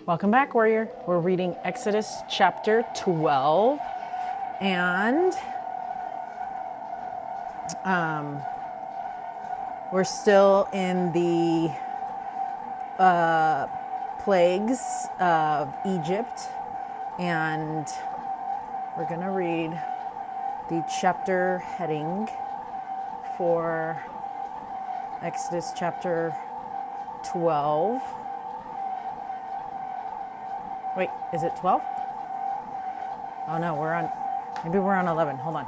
Welcome back, warrior. We're reading Exodus chapter 12, and we're still in the plagues of Egypt, and we're going to read the chapter heading for Exodus chapter 12. Wait, is it 12? Oh no, maybe we're on 11. Hold on.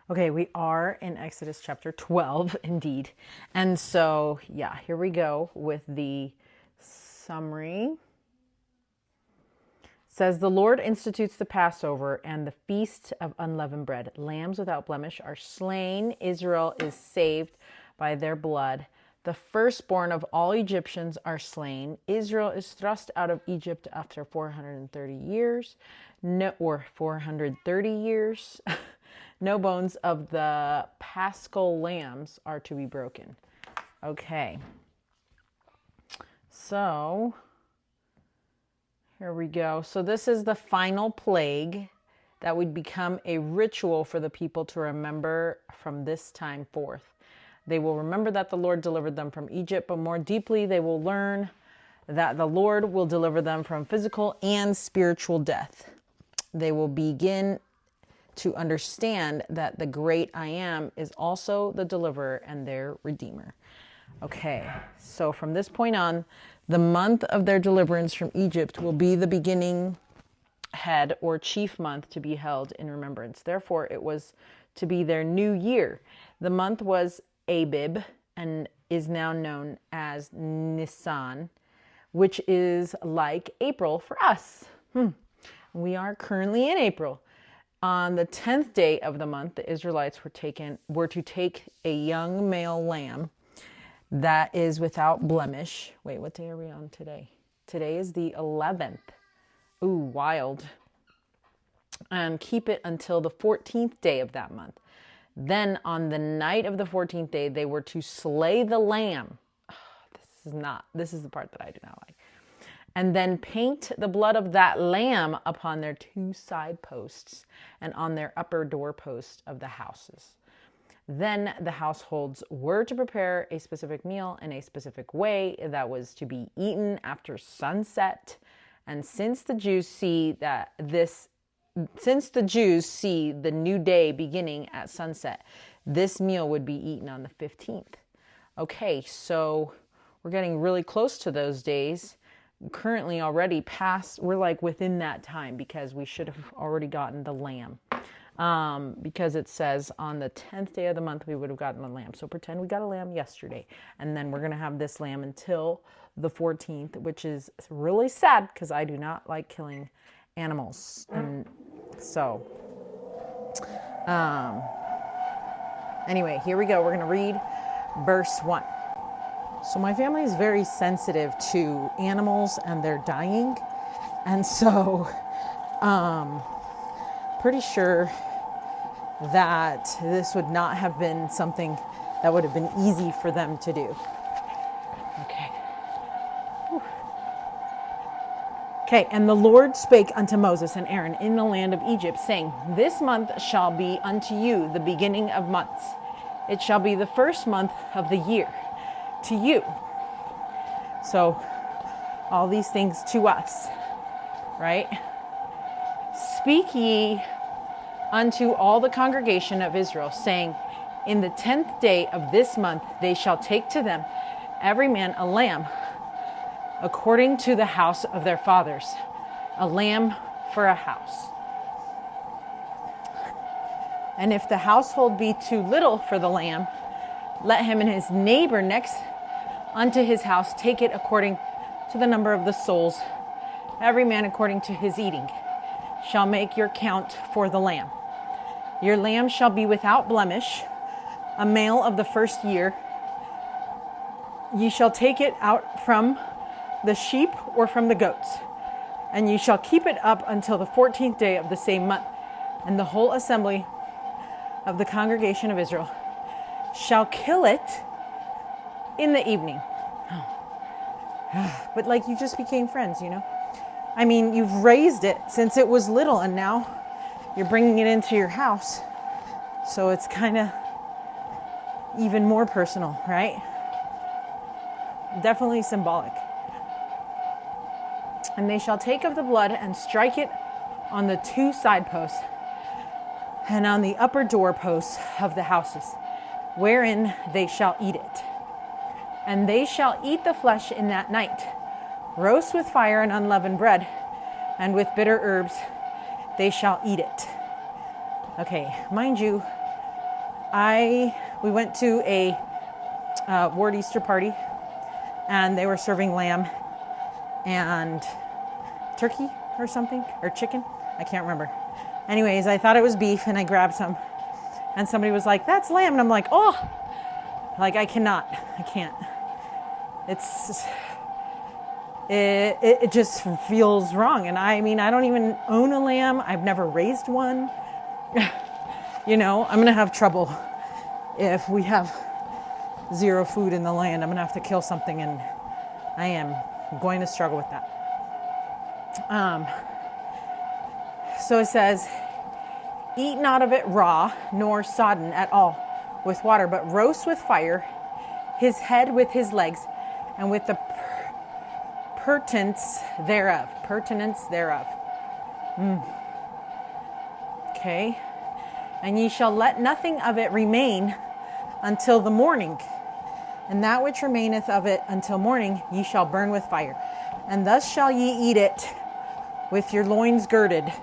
Okay, we are in Exodus chapter 12, indeed. And so, yeah, here we go with the summary. It says, the Lord institutes the Passover and the feast of unleavened bread. Lambs without blemish are slain. Israel is saved by their blood. The firstborn of all Egyptians are slain. Israel is thrust out of Egypt after 430 years. No bones of the paschal lambs are to be broken. Okay. So, here we go. So this is the final plague that would become a ritual for the people to remember from this time forth. They will remember that the Lord delivered them from Egypt, but more deeply, they will learn that the Lord will deliver them from physical and spiritual death. They will begin to understand that the great I Am is also the deliverer and their redeemer. Okay, so from this point on, the month of their deliverance from Egypt will be the beginning head or chief month to be held in remembrance. Therefore, it was to be their new year. The month was Abib and is now known as Nisan, which is like April for us. We are currently in April. On the 10th day of the month, the Israelites were to take a young male lamb that is without blemish. Wait, what day are we on today? Today is the 11th. Ooh, wild. And keep it until the 14th day of that month. Then on the night of the 14th day, they were to slay the lamb. This is the part that I do not like. And then paint the blood of that lamb upon their two side posts and on their upper doorpost of the houses. Then the households were to prepare a specific meal in a specific way that was to be eaten after sunset. And since the Jews see the new day beginning at sunset, this meal would be eaten on the 15th. Okay, so we're getting really close to those days. Currently already past, we're like within that time because we should have already gotten the lamb. Because it says on the 10th day of the month, we would have gotten the lamb. So pretend we got a lamb yesterday. And then we're going to have this lamb until the 14th, which is really sad because I do not like killing animals. And so, anyway, here we go. We're going to read verse 1. So my family is very sensitive to animals and their dying. And so, pretty sure that this would not have been something that would have been easy for them to do. Okay. Whew. Okay, and the Lord spake unto Moses and Aaron in the land of Egypt, saying, this month shall be unto you the beginning of months. It shall be the first month of the year to you. So, all these things to us, right? Speak ye unto all the congregation of Israel, saying, in the 10th day of this month they shall take to them every man a lamb, according to the house of their fathers, a lamb for a house. And if the household be too little for the lamb, let him and his neighbor next unto his house take it according to the number of the souls, every man according to his eating, shall make your count for the lamb. Your lamb shall be without blemish, a male of the first year. Ye shall take it out from the sheep or from the goats, and ye shall keep it up until the 14th day of the same month. And the whole assembly of the congregation of Israel shall kill it in the evening. But like, you just became friends, you know? I mean, you've raised it since it was little, and now you're bringing it into your house. So it's kind of even more personal, right? Definitely symbolic. And they shall take of the blood and strike it on the 2 side posts and on the upper door posts of the houses, wherein they shall eat it. And they shall eat the flesh in that night, roast with fire and unleavened bread, and with bitter herbs they shall eat it. Okay, mind you, we went to a ward Easter party, and they were serving lamb and turkey or something, or chicken. I can't remember. Anyways, I thought it was beef, and I grabbed some, and somebody was like, "That's lamb," and I'm like, "Oh," like I can't. It just feels wrong. And I mean, I don't even own a lamb. I've never raised one. You know, I'm going to have trouble if we have zero food in the land. I'm going to have to kill something, and I am going to struggle with that. So it says, "Eat not of it raw, nor sodden at all with water, but roast with fire his head with his legs, and with the purtenance thereof." Okay. "And ye shall let nothing of it remain until the morning. And that which remaineth of it until morning ye shall burn with fire. And thus shall ye eat it with your loins girded,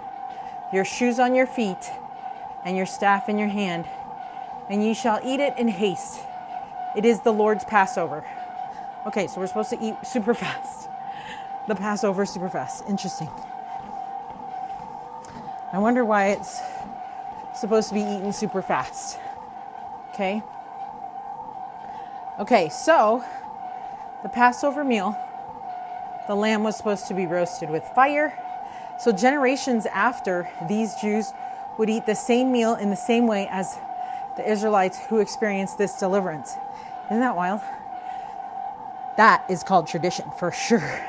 your shoes on your feet, and your staff in your hand. And ye shall eat it in haste. It is the Lord's Passover." Okay, so we're supposed to eat super fast. The Passover super fast. Interesting. I wonder why it's supposed to be eaten super fast. Okay. Okay, so the Passover meal, the lamb was supposed to be roasted with fire. So generations after, these Jews would eat the same meal in the same way as the Israelites who experienced this deliverance. Isn't that wild? That is called tradition for sure.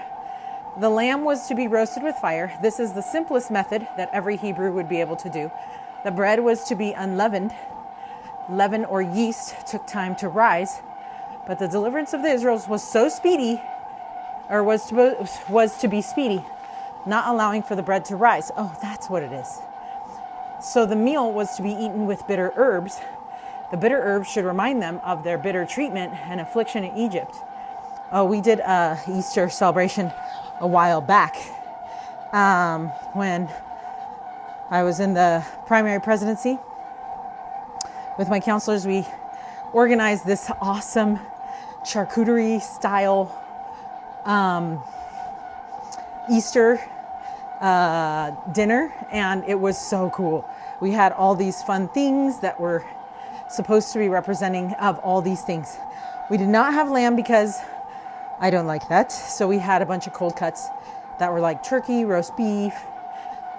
The lamb was to be roasted with fire. This is the simplest method that every Hebrew would be able to do. The bread was to be unleavened. Leaven or yeast took time to rise, but the deliverance of the Israelites was so speedy, or was to be speedy, not allowing for the bread to rise. Oh, that's what it is. So the meal was to be eaten with bitter herbs. The bitter herbs should remind them of their bitter treatment and affliction in Egypt. Oh, we did a Easter celebration a while back when I was in the primary presidency. With my counselors, we organized this awesome charcuterie style Easter dinner, and it was so cool. We had all these fun things that were supposed to be representing of all these things. We did not have lamb because I don't like that. So we had a bunch of cold cuts that were like turkey, roast beef,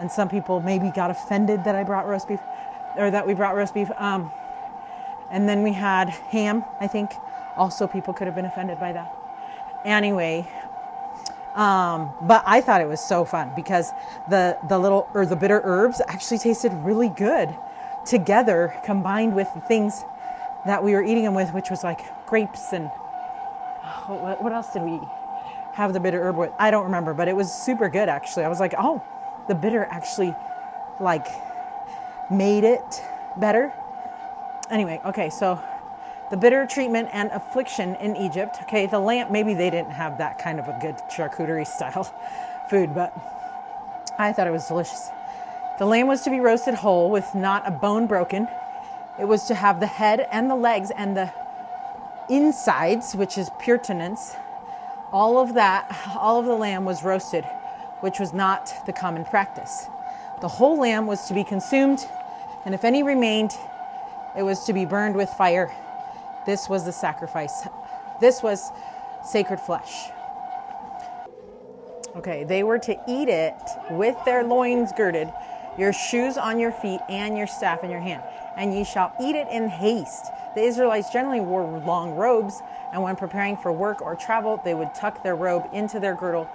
and some people maybe got offended that I brought roast beef, or that we brought roast beef. And then we had ham, I think. Also, people could have been offended by that. Anyway, but I thought it was so fun because the bitter herbs actually tasted really good together, combined with the things that we were eating them with, which was like grapes and what else did we have the bitter herb with? I don't remember, but it was super good actually. I was like, oh, the bitter actually like made it better. Anyway, okay, so the bitter treatment and affliction in Egypt. Okay, the lamb, maybe they didn't have that kind of a good charcuterie style food, but I thought it was delicious. The lamb was to be roasted whole with not a bone broken. It was to have the head and the legs and the insides, which is purtenance. All of the lamb was roasted, which was not the common practice. The whole lamb was to be consumed, and if any remained, it was to be burned with fire. This was the sacrifice. This was sacred flesh. Okay, they were to eat it with their loins girded, your shoes on your feet, and your staff in your hand. And ye shall eat it in haste. The Israelites generally wore long robes And when preparing for work or travel, they would tuck their robe into their girdle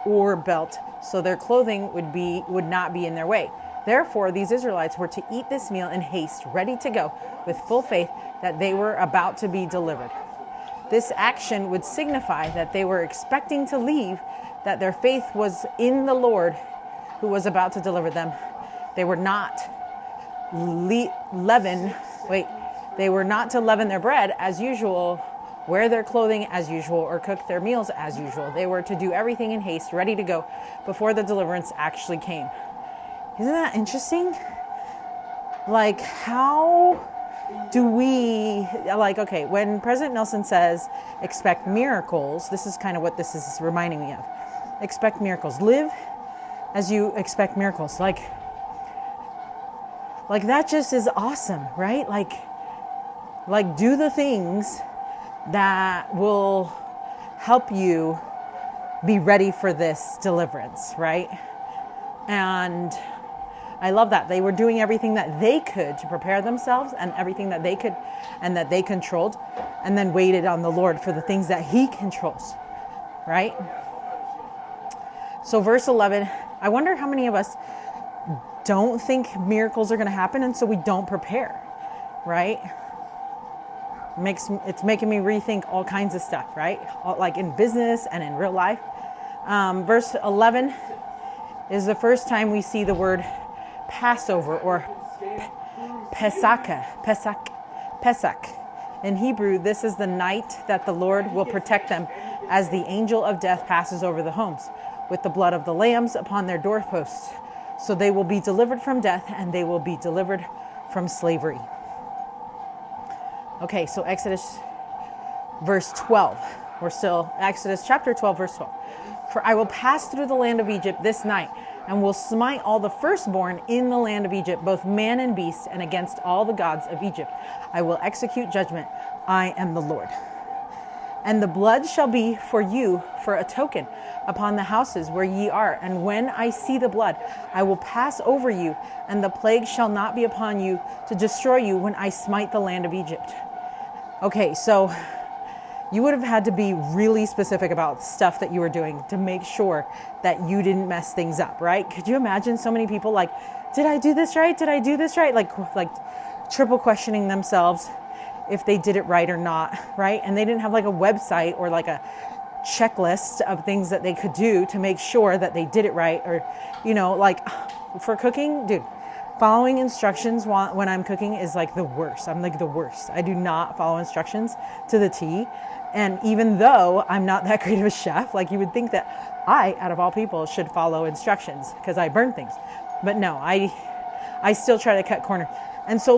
or belt, so their clothing would not be in their way. Therefore, these Israelites were to eat this meal in haste, ready to go, with full faith that they were about to be delivered. This action would signify that they were expecting to leave, that their faith was in the Lord who was about to deliver them. They were not they were not to leaven their bread as usual, wear their clothing as usual, or cook their meals as usual. They were to do everything in haste, ready to go, before the deliverance actually came. Isn't that interesting? Like, how do we, okay, when President Nelson says, expect miracles, this is kind of what this is reminding me of. Expect miracles. Live as you expect miracles. Like that just is awesome, right? Like do the things that will help you be ready for this deliverance, right? And I love that. They were doing everything that they could to prepare themselves, and everything that they could and that they controlled, and then waited on the Lord for the things that He controls, right? So verse 11, I wonder how many of us don't think miracles are going to happen, and so we don't prepare, right? It's making me rethink all kinds of stuff, right? Like in business and in real life. Verse 11 is the first time we see the word Passover, or Pesach. In Hebrew, this is the night that the Lord will protect them as the angel of death passes over the homes with the blood of the lambs upon their doorposts. So they will be delivered from death, and they will be delivered from slavery. Okay, so Exodus verse 12. We're still Exodus chapter 12, verse 12. For I will pass through the land of Egypt this night, and will smite all the firstborn in the land of Egypt, both man and beast, and against all the gods of Egypt I will execute judgment. I am the Lord. And the blood shall be for you for a token upon the houses where ye are. And when I see the blood, I will pass over you, and the plague shall not be upon you to destroy you when I smite the land of Egypt. Okay, so you would have had to be really specific about stuff that you were doing to make sure that you didn't mess things up, right? Could you imagine so many people like, did I do this right? Did I do this right? Like triple questioning themselves if they did it right or not, right? And they didn't have like a website or like a checklist of things that they could do to make sure that they did it right. Or, like for cooking, dude, following instructions when I'm cooking is like the worst. I'm like the worst. I do not follow instructions to the T. And even though I'm not that great of a chef, like you would think that I, out of all people, should follow instructions because I burn things. But no, I still try to cut corners. And so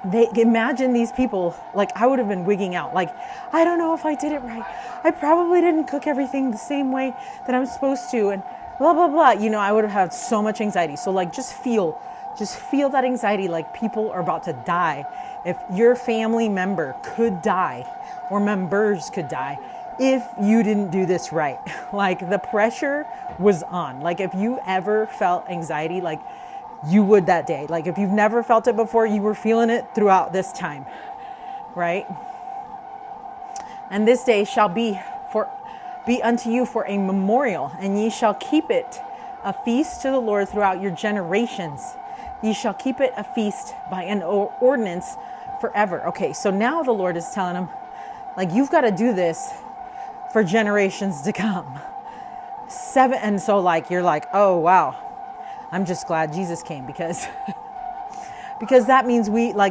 they imagine these people, like I would have been wigging out. Like, I don't know if I did it right. I probably didn't cook everything the same way that I'm supposed to. And blah, blah, blah. I would have had so much anxiety. So just feel that anxiety, like people are about to die. If your family member could die or members could die if you didn't do this right. Like the pressure was on. Like if you ever felt anxiety, like you would that day. Like if you've never felt it before, you were feeling it throughout this time, right? And this day shall be unto you for a memorial, and ye shall keep it a feast to the Lord throughout your generations. Ye shall keep it a feast by an ordinance forever. Okay, so now the Lord is telling them, like, you've got to do this for generations to come. And so you're like, oh wow, I'm just glad Jesus came because that means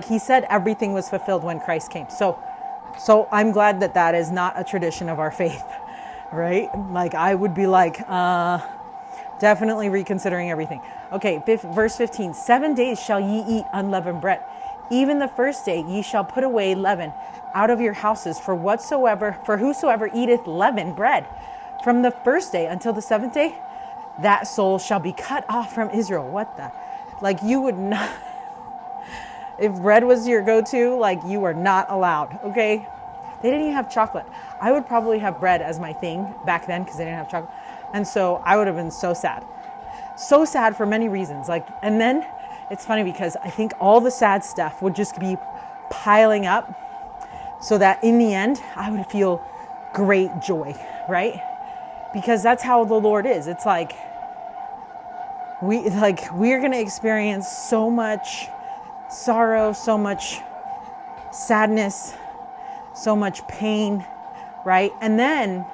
he said everything was fulfilled when Christ came. So I'm glad that is not a tradition of our faith, right? Like I would be definitely reconsidering everything. Okay, verse 15, 7 days shall ye eat unleavened bread. Even the first day ye shall put away leaven out of your houses, for whosoever eateth leavened bread from the first day until the seventh day, that soul shall be cut off from Israel. What the? You would not, if bread was your go-to, you are not allowed, okay? They didn't even have chocolate. I would probably have bread as my thing back then because they didn't have chocolate. And so I would have been so sad. So sad for many reasons. And then it's funny because I think all the sad stuff would just be piling up so that in the end, I would feel great joy, right? Because that's how the Lord is. It's like we're going to experience so much sorrow, so much sadness, so much pain, right? And then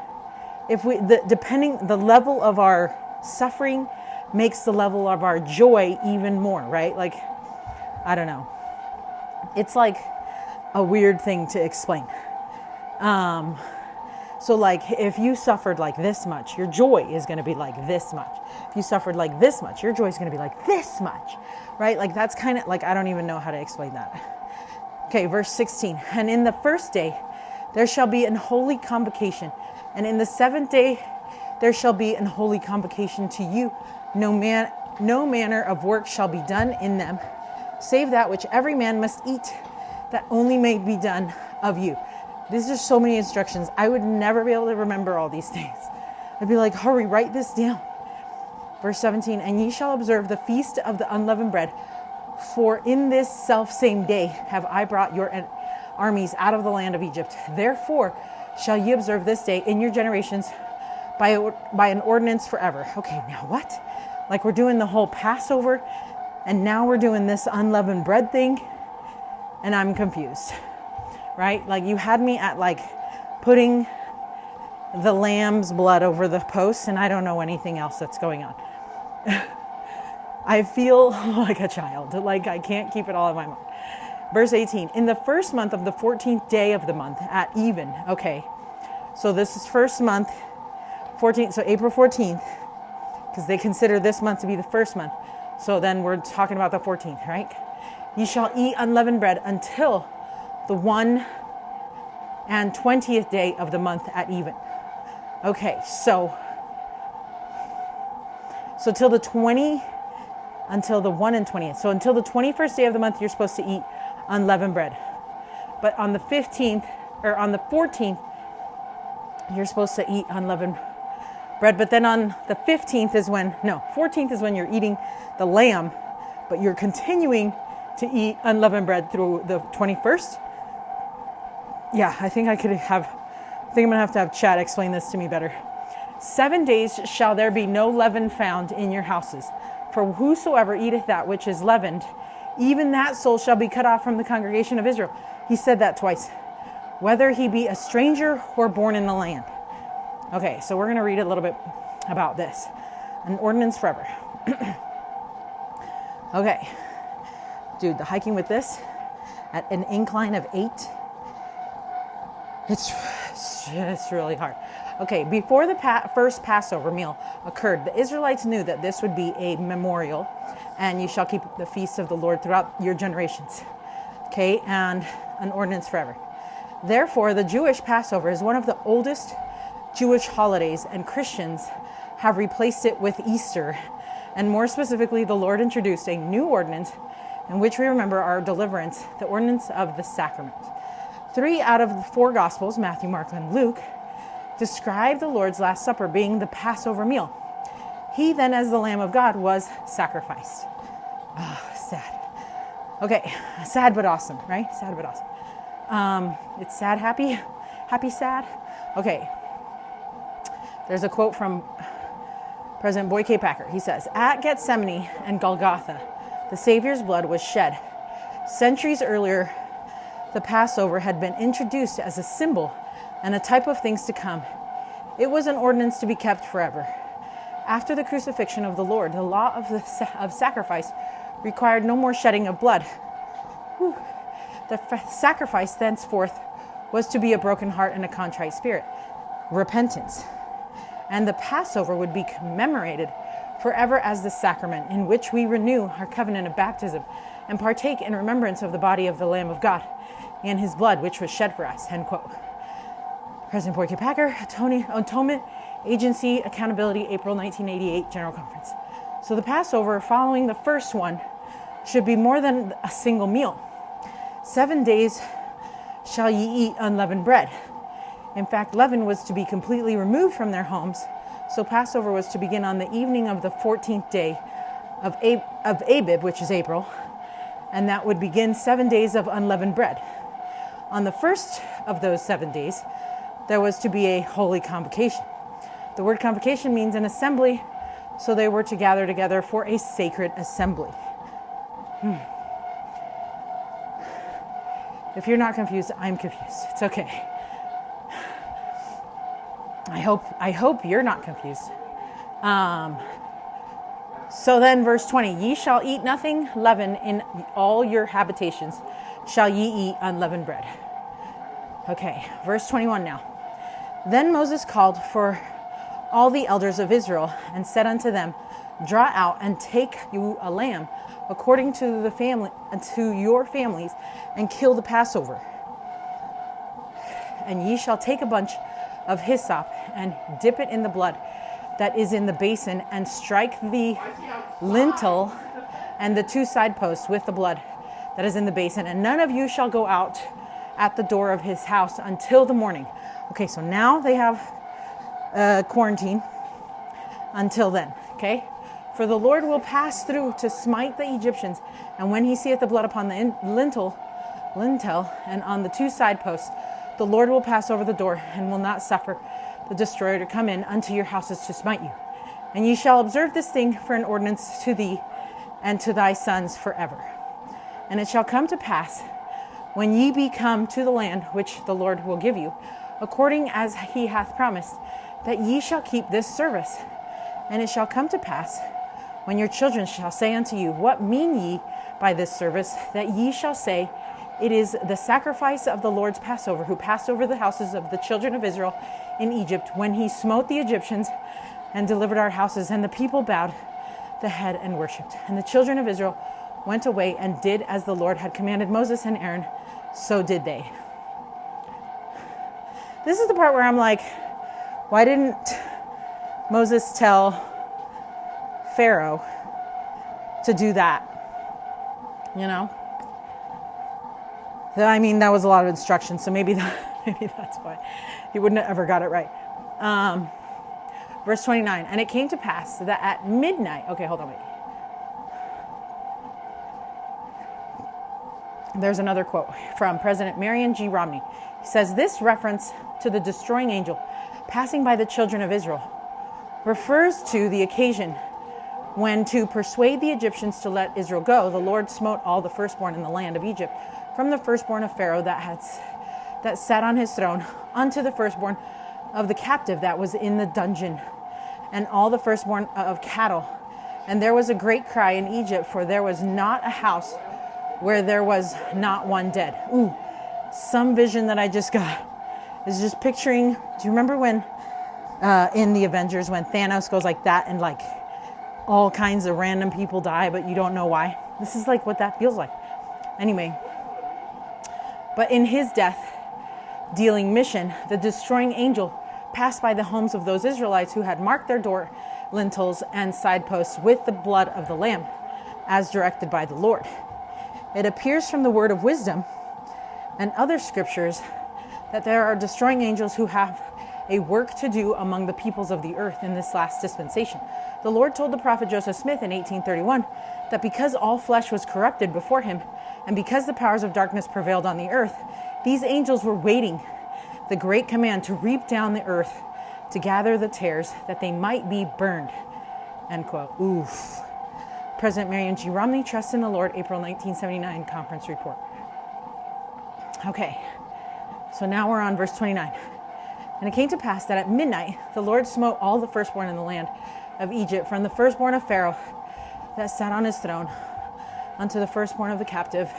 if the level of our suffering makes the level of our joy even more, right? Like, I don't know. It's like a weird thing to explain. So like if you suffered like this much, your joy is going to be like this much. If you suffered like this much, your joy is going to be like this much, right? Like that's kind of like, I don't even know how to explain that. Okay, verse 16. And in the first day, there shall be an holy convocation. And in the seventh day, there shall be an holy convocation to you. No manner of work shall be done in them, save that which every man must eat, that only may be done of you. These are so many instructions. I would never be able to remember all these things. I'd be like, hurry, write this down. Verse 17, and ye shall observe the feast of the unleavened bread, for in this self same day have I brought your armies out of the land of Egypt. Therefore shall ye observe this day in your generations by an ordinance forever. Okay, now what? Like we're doing the whole Passover, and now we're doing this unleavened bread thing, and I'm confused. Right? Like you had me at like putting the lamb's blood over the post, and I don't know anything else that's going on. I feel like a child. Like I can't keep it all in my mind. Verse 18, in the first month of the 14th day of the month at even. Okay. So this is first month, 14th. So April 14th, because they consider this month to be the first month. So then we're talking about the 14th, right? Ye shall eat unleavened bread until the 120th day of the month at even. Okay, so until the 1 and 20th. So until the 21st day of the month, you're supposed to eat unleavened bread. But on the 15th or on the 14th, you're supposed to eat unleavened bread. But then on the 14th is when you're eating the lamb, but you're continuing to eat unleavened bread through the 21st. Yeah, I think I'm going to have to have Chad explain this to me better. 7 days shall there be no leaven found in your houses. For whosoever eateth that which is leavened, even that soul shall be cut off from the congregation of Israel. He said that twice. Whether he be a stranger or born in the land. Okay, so we're going to read a little bit about this. An ordinance forever. Okay. Dude, the hiking with this at an incline of 8. It's really hard. Okay, before the first Passover meal occurred, the Israelites knew that this would be a memorial, and you shall keep the feast of the Lord throughout your generations. Okay, and an ordinance forever. Therefore, the Jewish Passover is one of the oldest Jewish holidays, and Christians have replaced it with Easter. And more specifically, the Lord introduced a new ordinance in which we remember our deliverance, the ordinance of the sacrament. 3 out of the 4 Gospels, Matthew, Mark, and Luke, describe the Lord's Last Supper being the Passover meal. He then, as the Lamb of God, was sacrificed. Oh, sad. Okay, sad but awesome, right? Sad but awesome. It's sad, happy, happy, sad. Okay, there's a quote from President Boy K. Packer. He says, at Gethsemane and Golgotha, the Savior's blood was shed. Centuries earlier, the Passover had been introduced as a symbol and a type of things to come. It was an ordinance to be kept forever. After the crucifixion of the Lord, the law of sacrifice required no more shedding of blood. Whew. The sacrifice thenceforth was to be a broken heart and a contrite spirit, repentance. And the Passover would be commemorated forever as the sacrament in which we renew our covenant of baptism and partake in remembrance of the body of the Lamb of God and his blood, which was shed for us, end quote. President Boy K. Packer, Atonement Agency Accountability, April 1988 General Conference. So the Passover, following the first one, should be more than a single meal. 7 days shall ye eat unleavened bread. In fact, leaven was to be completely removed from their homes, so Passover was to begin on the evening of the 14th day of Abib, which is April, and that would begin 7 days of unleavened bread. On the first of those 7 days, there was to be a holy convocation. The word convocation means an assembly, so they were to gather together for a sacred assembly. If you're not confused, I'm confused. It's okay. I hope you're not confused. So then verse 20, ye shall eat nothing leavened in all your habitations, shall ye eat unleavened bread. Okay, verse 21 now. Then Moses called for all the elders of Israel and said unto them, draw out and take you a lamb according to the family, to your families, and kill the Passover. And ye shall take a bunch of hyssop and dip it in the blood that is in the basin, and strike the lintel and the 2 side posts with the blood that is in the basin. And none of you shall go out at the door of his house until the morning. Okay, so now they have quarantine until then, okay? For the Lord will pass through to smite the Egyptians, and when he seeth the blood upon the lintel and on the 2 side posts, the Lord will pass over the door and will not suffer the destroyer to come in unto your houses to smite you. And ye shall observe this thing for an ordinance to thee and to thy sons forever. And it shall come to pass, when ye be come to the land which the Lord will give you, according as he hath promised, that ye shall keep this service. And it shall come to pass, when your children shall say unto you, what mean ye by this service? That ye shall say, it is the sacrifice of the Lord's Passover, who passed over the houses of the children of Israel in Egypt, when he smote the Egyptians and delivered our houses. And the people bowed the head and worshipped. And the children of Israel went away and did as the Lord had commanded Moses and Aaron, so did they. This is the part where I'm like, why didn't Moses tell Pharaoh to do that? You know? I mean, that was a lot of instruction, so maybe that's why he wouldn't have ever got it right. Verse 29, and it came to pass that at midnight, okay, hold on, wait. There's another quote from President Marion G. Romney. He says, this reference to the destroying angel passing by the children of Israel refers to the occasion when, to persuade the Egyptians to let Israel go, the Lord smote all the firstborn in the land of Egypt, from the firstborn of Pharaoh that sat on his throne, unto the firstborn of the captive that was in the dungeon, and all the firstborn of cattle. And there was a great cry in Egypt, for there was not a house where there was not one dead. Ooh, some vision that I just got is just picturing, do you remember when in the Avengers, when Thanos goes like that and like all kinds of random people die, but you don't know why? This is like what that feels like. Anyway, but in his death dealing mission, the destroying angel passed by the homes of those Israelites who had marked their door lintels and side posts with the blood of the Lamb, as directed by the Lord. It appears from the word of wisdom and other scriptures that there are destroying angels who have a work to do among the peoples of the earth in this last dispensation. The Lord told the prophet Joseph Smith in 1831 that because all flesh was corrupted before him, and because the powers of darkness prevailed on the earth, these angels were waiting the great command to reap down the earth, to gather the tares, that they might be burned. End quote. Oof. President Marion G. Romney, Trust in the Lord, April 1979 conference report. Okay, so now we're on verse 29. And it came to pass that at midnight the Lord smote all the firstborn in the land of Egypt, from the firstborn of Pharaoh that sat on his throne, unto the firstborn of the captive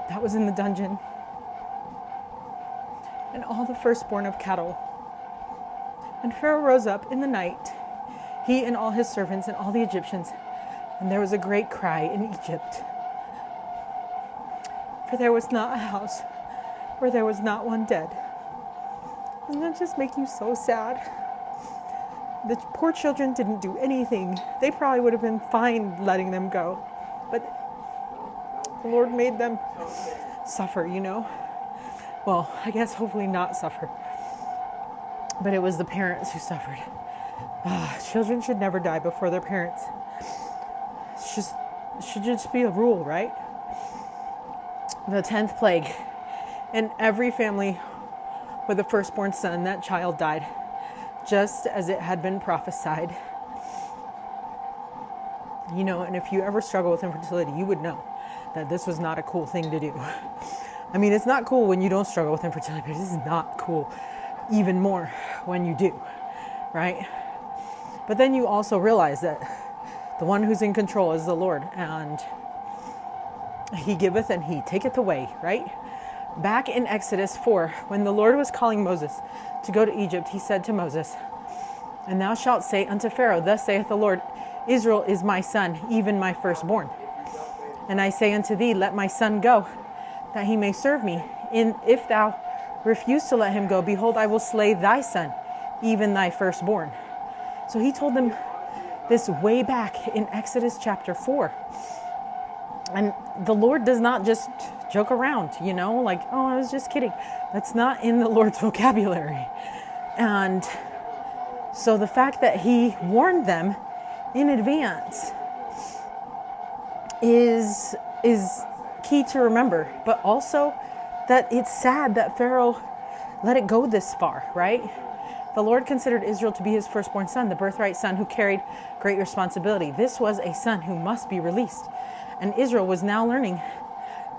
that was in the dungeon, and all the firstborn of cattle. And Pharaoh rose up in the night, he and all his servants and all the Egyptians, and there was a great cry in Egypt. For there was not a house where there was not one dead. Doesn't that just make you so sad? The poor children didn't do anything. They probably would have been fine letting them go. But the Lord made them suffer, you know? Well, I guess hopefully not suffer. But it was the parents who suffered. Children should never die before their parents. It should just be a rule, right? The 10th plague In every family with a firstborn son, that child died, just as it had been prophesied. You know, and if you ever struggle with infertility, you would know that this was not a cool thing to do. I mean, it's not cool when you don't struggle with infertility, but this is not cool even more when you do, right? But then you also realize that the one who's in control is the Lord, and he giveth and he taketh away, right? Back in Exodus 4, when the Lord was calling Moses to go to Egypt, he said to Moses, "And thou shalt say unto Pharaoh, Thus saith the Lord, Israel is my son, even my firstborn. And I say unto thee, Let my son go, that he may serve me. If thou refuse to let him go, behold, I will slay thy son, even thy firstborn." So he told them this way back in Exodus chapter 4. And the Lord does not just joke around, you know, like, oh, I was just kidding. That's not in the Lord's vocabulary. And so the fact that he warned them in advance is key to remember, but also that it's sad that Pharaoh let it go this far, right? The Lord considered Israel to be his firstborn son, the birthright son who carried great responsibility. This was a son who must be released. And Israel was now learning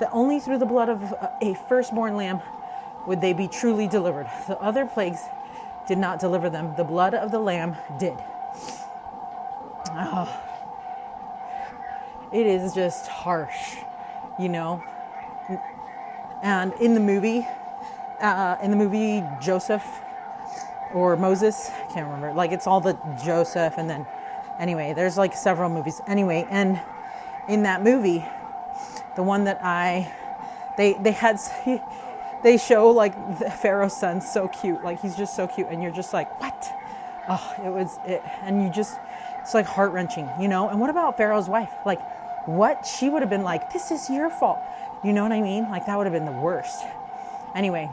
that only through the blood of a firstborn lamb would they be truly delivered. The other plagues did not deliver them. The blood of the lamb did. Oh, it is just harsh, you know. And in the movie Joseph or Moses, I can't remember. Like, it's all the Joseph, and then anyway, there's like several movies. Anyway, and in that movie, the one that they show like the Pharaoh's son so cute, like he's just so cute, and you're just like, what? Oh, and you just, it's like heart-wrenching, you know. And what about Pharaoh's wife? Like, what she would have been like, this is your fault, you know what I mean? Like, that would have been the worst. Anyway,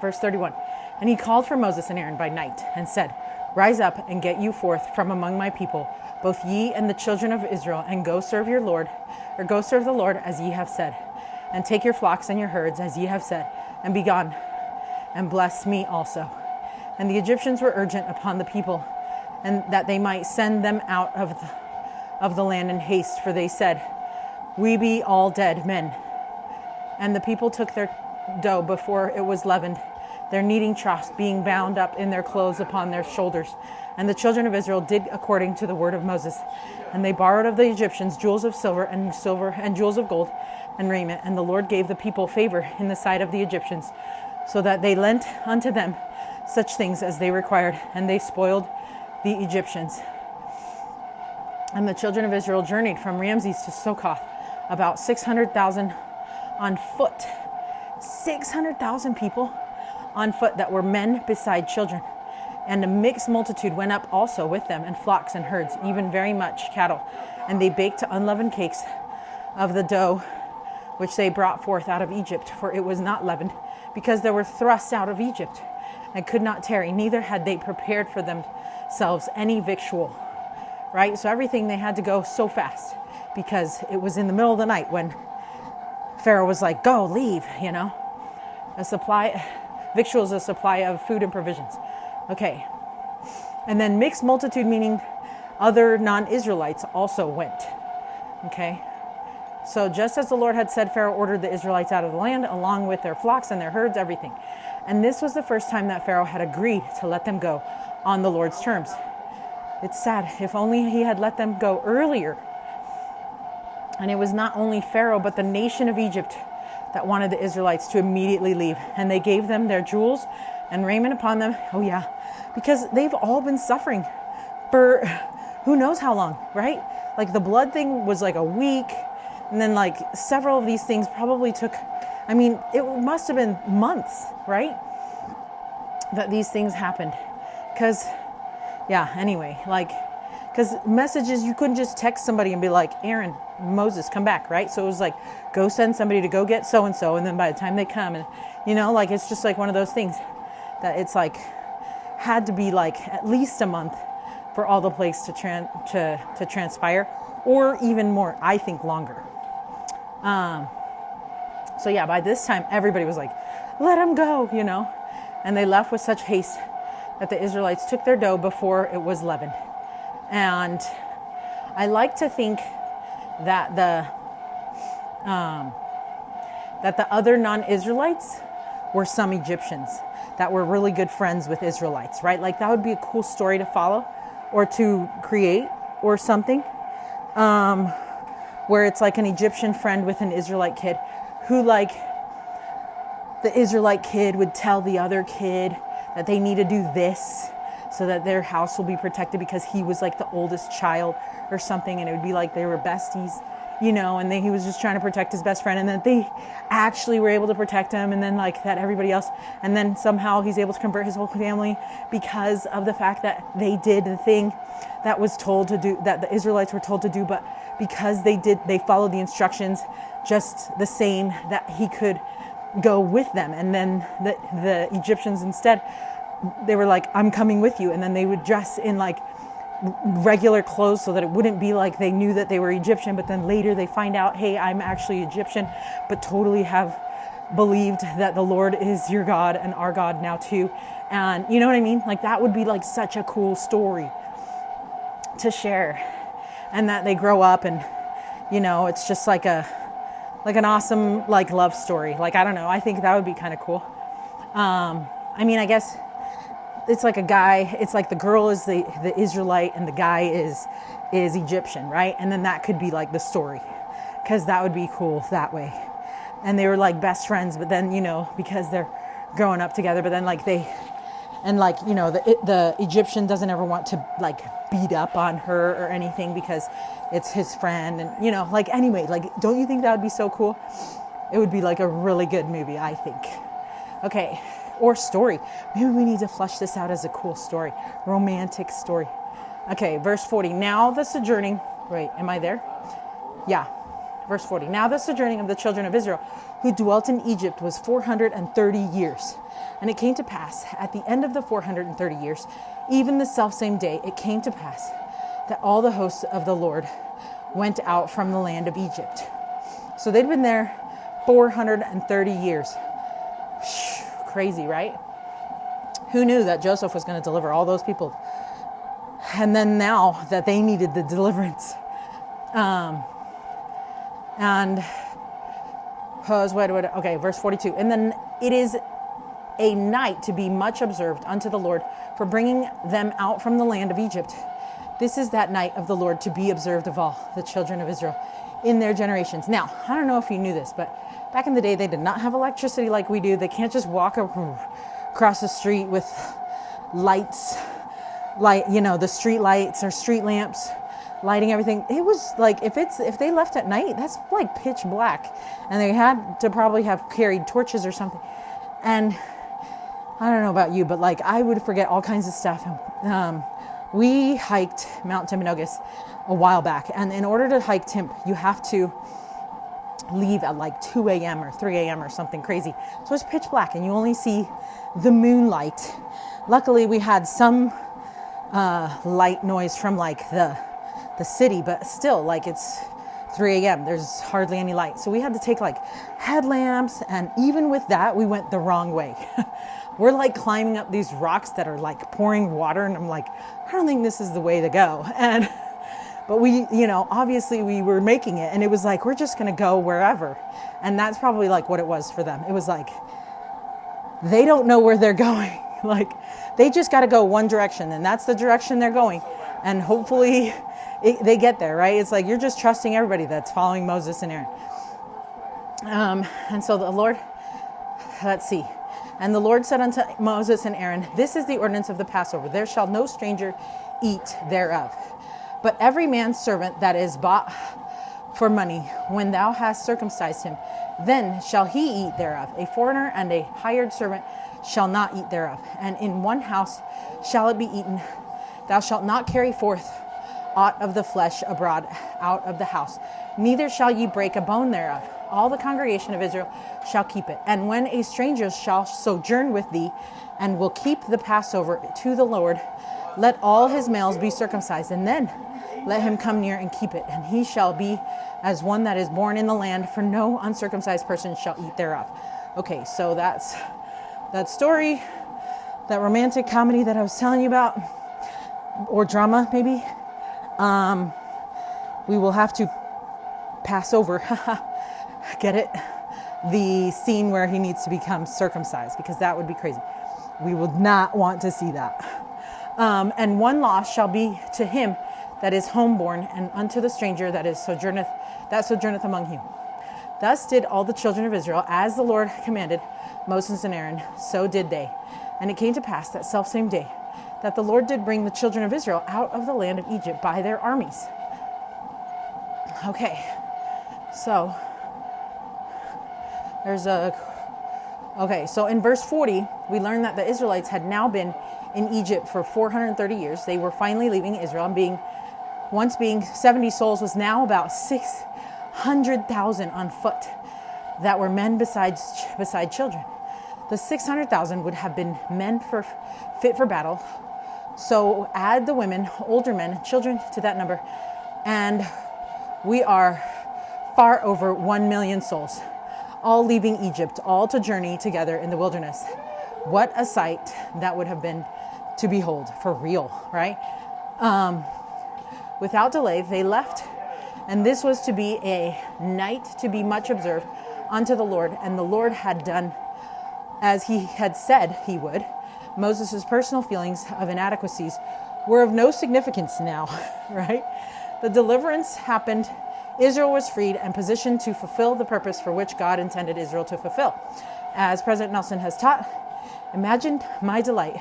verse 31. And he called for Moses and Aaron by night and said, Rise up and get you forth from among my people, both ye and the children of Israel, and go serve the Lord as ye have said. And take your flocks and your herds as ye have said, and be gone, and bless me also. And the Egyptians were urgent upon the people, and that they might send them out of the land in haste, for they said, We be all dead men. And the people took their dough before it was leavened, their kneading troughs being bound up in their clothes upon their shoulders. And the children of Israel did according to the word of Moses. And they borrowed of the Egyptians jewels of silver and jewels of gold and raiment. And the Lord gave the people favor in the sight of the Egyptians, so that they lent unto them such things as they required, and they spoiled the Egyptians. And the children of Israel journeyed from Ramses to Succoth, about 600,000 on foot. 600,000 people on foot that were men beside children. And a mixed multitude went up also with them, and flocks and herds, even very much cattle. And they baked unleavened cakes of the dough which they brought forth out of Egypt, for it was not leavened, because they were thrust out of Egypt, and could not tarry, neither had they prepared for themselves any victual. Right? So everything, they had to go so fast, because it was in the middle of the night when Pharaoh was like, go, leave, you know. Victual is a supply of food and provisions. Okay. And then mixed multitude, meaning other non-Israelites, also went. Okay. So just as the Lord had said, Pharaoh ordered the Israelites out of the land, along with their flocks and their herds, everything. And this was the first time that Pharaoh had agreed to let them go on the Lord's terms. It's sad. If only he had let them go earlier. And it was not only Pharaoh, but the nation of Egypt that wanted the Israelites to immediately leave. And they gave them their jewels and raiment upon them. Oh yeah, because they've all been suffering for who knows how long, right? Like the blood thing was like a week. And then like several of these things probably took, I mean, it must have been months, right? That these things happened. Because, yeah, anyway, like, because messages, you couldn't just text somebody and be like, Aaron, Moses, come back, right? So it was like, go send somebody to go get so-and-so. And then by the time they come, and, you know, like, it's just like one of those things that it's like, had to be like at least a month for all the plagues to transpire, or even more, I think longer. So yeah, by this time, everybody was like, let them go, And they left with such haste that the Israelites took their dough before it was leavened. And I like to think that the other non-Israelites were some Egyptians that were really good friends with Israelites, right? Like that would be a cool story to follow or to create or something, where it's like an Egyptian friend with an Israelite kid who, like, the Israelite kid would tell the other kid that they need to do this so that their house will be protected because he was like the oldest child or something, and it would be like they were besties, and then he was just trying to protect his best friend, and then they actually were able to protect him, and then like that everybody else, and then somehow he's able to convert his whole family because of the fact that they did the thing that was told to do, that the Israelites were told to do, but because they followed the instructions just the same, that he could go with them. And then the Egyptians instead, they were like, I'm coming with you, and then they would dress in like regular clothes so that it wouldn't be like they knew that they were Egyptian, but then later they find out, hey, I'm actually Egyptian, but totally have believed that the Lord is your God and our God now too. And you know what I mean? Like that would be like such a cool story to share, and that they grow up and it's just like an awesome like love story. Like, I don't know, I think that would be kind of cool. I mean, I guess it's like a guy, it's like the girl is the Israelite and the guy is Egyptian, right? And then that could be like the story, because that would be cool that way. And they were like best friends, but then, because they're growing up together, but then like the Egyptian doesn't ever want to like beat up on her or anything because it's his friend. And, anyway, like, don't you think that would be so cool? It would be like a really good movie, I think. Okay. Or story. Maybe we need to flesh this out as a cool story. Romantic story. Okay, verse 40. Now the sojourning. Wait, am I there? Yeah. Verse 40. Now the sojourning of the children of Israel who dwelt in Egypt was 430 years. And it came to pass, at the end of the 430 years, even the selfsame day, it came to pass that all the hosts of the Lord went out from the land of Egypt. So they'd been there 430 years. Crazy, right? Who knew that Joseph was going to deliver all those people? And then now that they needed the deliverance. Okay, verse 42. And then it is a night to be much observed unto the Lord for bringing them out from the land of Egypt. This is that night of the Lord to be observed of all the children of Israel in their generations. Now, I don't know if you knew this, but back in the day, they did not have electricity like we do. They can't just walk across the street with lights, the street lights or street lamps lighting everything. It was like, if they left at night, that's like pitch black. And they had to probably have carried torches or something. And I don't know about you, but like I would forget all kinds of stuff. We hiked Mount Timpanogos a while back. And in order to hike Timp, you have to leave at like 2 a.m. or 3 a.m. or something crazy. So it's pitch black and you only see the moonlight. Luckily, we had some light noise from like the city, but still, like, it's 3 a.m. There's hardly any light. So we had to take like headlamps, and even with that, we went the wrong way. We're like climbing up these rocks that are like pouring water, and I'm like, I don't think this is the way to go. But we, obviously we were making it, and it was like, we're just going to go wherever. And that's probably like what it was for them. It was like, they don't know where they're going. Like, they just got to go one direction, and that's the direction they're going. And hopefully they get there, right? It's like, you're just trusting everybody that's following Moses and Aaron. And so the Lord, let's see. And the Lord said unto Moses and Aaron, this is the ordinance of the Passover. There shall no stranger eat thereof. But every man's servant that is bought for money, when thou hast circumcised him, then shall he eat thereof. A foreigner and a hired servant shall not eat thereof. And in one house shall it be eaten. Thou shalt not carry forth aught of the flesh abroad out of the house, neither shall ye break a bone thereof. All the congregation of Israel shall keep it. And when a stranger shall sojourn with thee, and will keep the Passover to the Lord, let all his males be circumcised. And then let him come near and keep it. And he shall be as one that is born in the land, for no uncircumcised person shall eat thereof. Okay, so that's that story, that romantic comedy that I was telling you about, or drama maybe. We will have to pass over, get it? The scene where he needs to become circumcised, because that would be crazy. We would not want to see that. And one loss shall be to him that is homeborn, and unto the stranger that sojourneth among you. Thus did all the children of Israel, as the Lord commanded Moses and Aaron, so did they. And it came to pass that selfsame day that the Lord did bring the children of Israel out of the land of Egypt by their armies. Okay, so so in verse 40, we learn that the Israelites had now been in Egypt for 430 years. They were finally leaving Israel, and once being 70 souls, was now about 600,000 on foot that were men beside children. The 600,000 would have been men fit for battle. So add the women, older men, children to that number, and we are far over 1 million souls, all leaving Egypt, all to journey together in the wilderness. What a sight that would have been to behold, for real, right? Without delay, they left, and this was to be a night to be much observed unto the Lord, and the Lord had done as he had said he would. Moses' personal feelings of inadequacies were of no significance now, right? The deliverance happened. Israel was freed and positioned to fulfill the purpose for which God intended Israel to fulfill. As President Nelson has taught, imagine my delight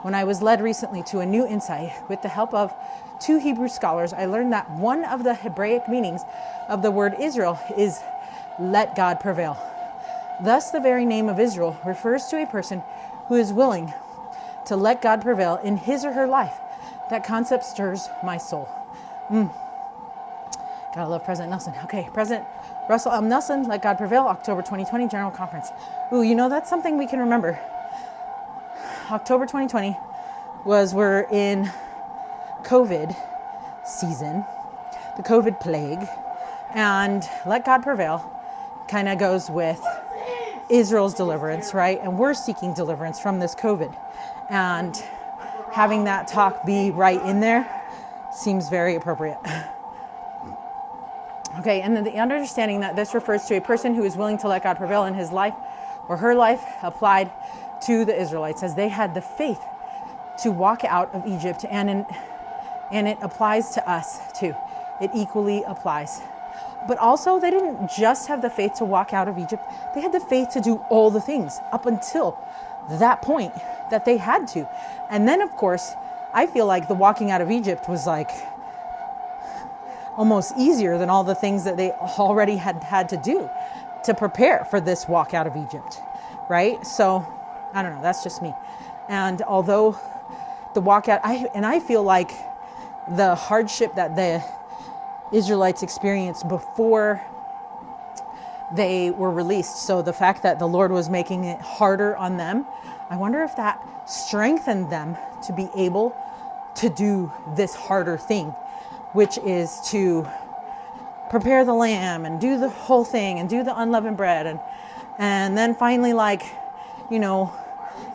when I was led recently to a new insight. With the help of 2 Hebrew scholars, I learned that one of the Hebraic meanings of the word Israel is let God prevail. Thus, the very name of Israel refers to a person who is willing to let God prevail in his or her life. That concept stirs my soul. Gotta love President Nelson. Okay, President Russell M. Nelson, Let God Prevail, October 2020 General Conference. Ooh, that's something we can remember. October 2020 we're in COVID season, the COVID plague, and Let God Prevail kind of goes with Israel's deliverance, right? And we're seeking deliverance from this COVID. And having that talk be right in there seems very appropriate. Okay, and then the understanding that this refers to a person who is willing to let God prevail in his life or her life applied to the Israelites, as they had the faith to walk out of Egypt, and it applies to us too. It equally applies. But also, they didn't just have the faith to walk out of Egypt. They had the faith to do all the things up until that point that they had to. And then, of course, I feel like the walking out of Egypt was like almost easier than all the things that they already had to do to prepare for this walk out of Egypt, right? So, I don't know, that's just me. And although the walk out, I feel like the hardship that the Israelites experienced before they were released, so the fact that the Lord was making it harder on them, I wonder if that strengthened them to be able to do this harder thing, which is to prepare the lamb and do the whole thing and do the unleavened bread and then finally, like,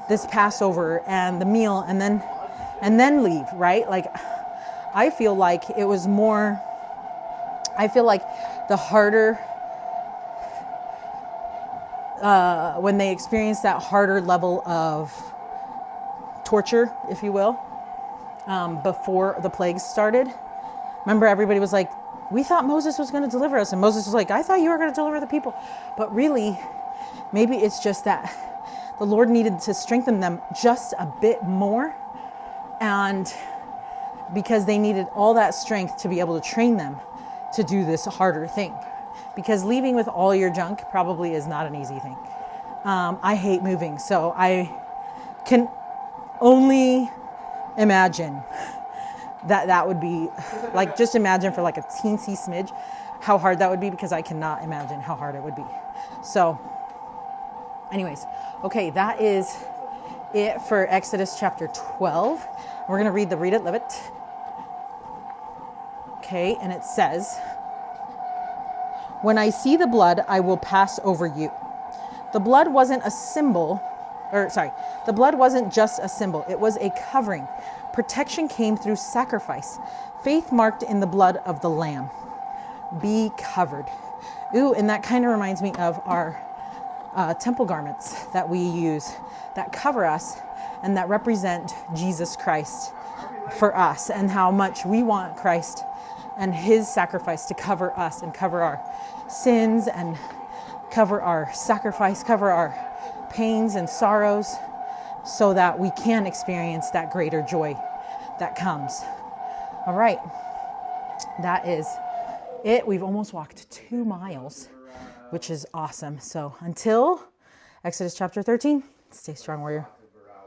this Passover and the meal and then leave, right? Like, I feel like it was more, I feel like the harder, when they experienced that harder level of torture, if you will, before the plagues started. Remember, everybody was like, we thought Moses was going to deliver us. And Moses was like, I thought you were going to deliver the people. But really, maybe it's just that the Lord needed to strengthen them just a bit more. And because they needed all that strength to be able to train them to do this harder thing. Because leaving with all your junk probably is not an easy thing. I hate moving, so I can only imagine that would be, like, just imagine for like a teensy smidge how hard that would be, because I cannot imagine how hard it would be. So anyways, okay, that is it for Exodus chapter 12. We're going to read it, live it. Okay, and it says, when I see the blood, I will pass over you. The blood wasn't a symbol, the blood wasn't just a symbol. It was a covering. Protection came through sacrifice. Faith marked in the blood of the Lamb. Be covered. Ooh, and that kind of reminds me of our temple garments that we use that cover us and that represent Jesus Christ for us, and how much we want Christ and his sacrifice to cover us and cover our sins and cover our sacrifice, cover our pains and sorrows, so that we can experience that greater joy that comes. All right, that is it. We've almost walked 2 miles, which is awesome. So until Exodus chapter 13, stay strong, warrior.